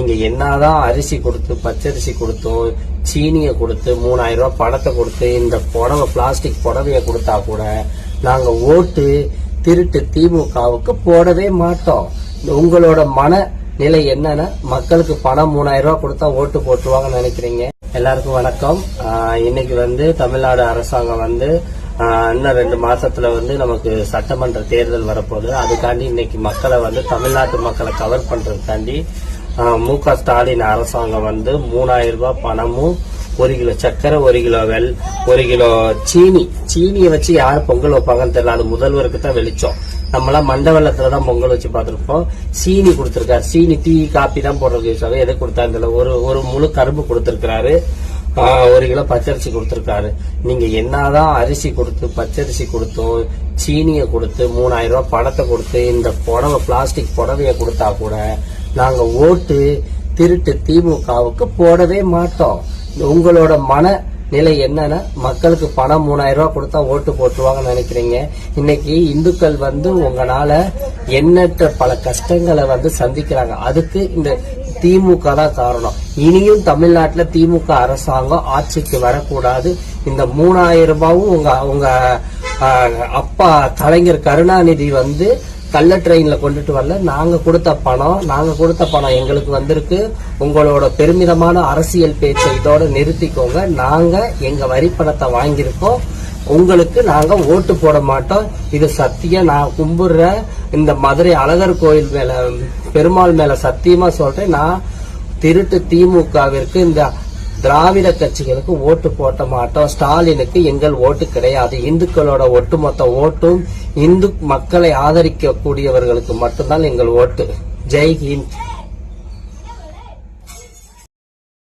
நீங்க என்னதான் அரிசி கொடுத்து பச்சரிசி கொடுத்தோம், சீனியை கொடுத்து 3000 ரூபாய் பணத்தை கொடுத்து இந்த புடவை பிளாஸ்டிக் புடவைய கொடுத்தா கூட நாங்க ஓட்டு திருட்டு திமுகவுக்கு போடவே மாட்டோம். உங்களோட மன நிலை என்னன்னா மக்களுக்கு பணம் 3000 ரூபாய் கொடுத்தா ஓட்டு போட்டுருவாங்கன்னு நினைக்கிறீங்க. எல்லாருக்கும் வணக்கம். இன்னைக்கு தமிழ்நாடு அரசாங்கம் இன்னும் 2 மாசத்துல நமக்கு சட்டமன்ற தேர்தல் வரப்போகுது. அதுக்காண்டி இன்னைக்கு மக்களை தமிழ்நாட்டு மக்களை கவர் பண்றதுக்காண்டி மு.க. ஸ்டாலின் அரசாங்கம் 3000 ரூபாய் பணமும் 1 கிலோ சக்கரை, 1 கிலோ 1 கிலோ சீனியை வச்சு யார் பொங்கல் வைப்பாங்கன்னு தெரியல. அது முதல்வருக்கு தான் வெளிச்சம். நம்மளாம் மண்ட வெள்ளத்துலதான் பொங்கல் வச்சு பார்த்திருப்போம். சீனி கொடுத்திருக்காரு. சீனி டீ காப்பி தான் போடுறது யூஸ் ஆகும். எதை கொடுத்தாரு? ஒரு முழு கரும்பு கொடுத்திருக்கிறாரு. 1 கிலோ பச்சரிசி கொடுத்திருக்காரு. நீங்க என்னதான் அரிசி கொடுத்து பச்சரிசி கொடுத்தோம், சீனியை கொடுத்து 3000 ரூபாய் பணத்தை கொடுத்து இந்த புடவை பிளாஸ்டிக் புடவைய கொடுத்தா கூட நாங்க ஓட்டு திருட்டு திமுகவுக்கு போடவே மாட்டோம். உங்களோட மன நிலை என்னன்னா மக்களுக்கு பணம் 3000 ரூபாய் கொடுத்தா ஓட்டு போட்டுருவாங்கன்னு நினைக்கிறீங்க. இன்னைக்கு இந்துக்கள் உங்களால எண்ணற்ற பல கஷ்டங்களை சந்திக்கிறாங்க. அதுக்கு இந்த திமுக தான் காரணம். இனியும் தமிழ்நாட்டுல திமுக அரசாங்கம் ஆட்சிக்கு வரக்கூடாது. இந்த 3000 ரூபாயும் உங்க அப்பா கலைஞர் கருணாநிதி கள்ள ட்ரெயின்ல கொண்டுட்டு வரல. நாங்க கொடுத்த பணம் எங்களுக்கு வந்திருக்கு. உங்களோட பெருமிதமான அரசியல் பேச்சை இதோட நிறுத்திக்கோங்க. நாங்க எங்க வரி பணத்தை வாங்கியிருக்கோம். உங்களுக்கு நாங்க ஓட்டு போட மாட்டோம். இது சத்தியம். நான் கும்பிடுற இந்த மதுரை அழகர் கோயில் மேல, பெருமாள் மேல சத்தியமா சொல்றேன். நான் திருட்டு திமுகவிற்கு இந்த திராவிட கட்சிகளுக்கு ஓட்டு போட்ட மாட்டோம். ஸ்டாலினுக்கு எங்கள் ஓட்டு கிடையாது. இந்துக்களோட ஒட்டுமொத்த ஓட்டும் இந்து மக்களை ஆதரிக்க கூடியவர்களுக்கு மட்டும்தான் எங்கள் ஓட்டு. ஜெய் ஹிந்த்.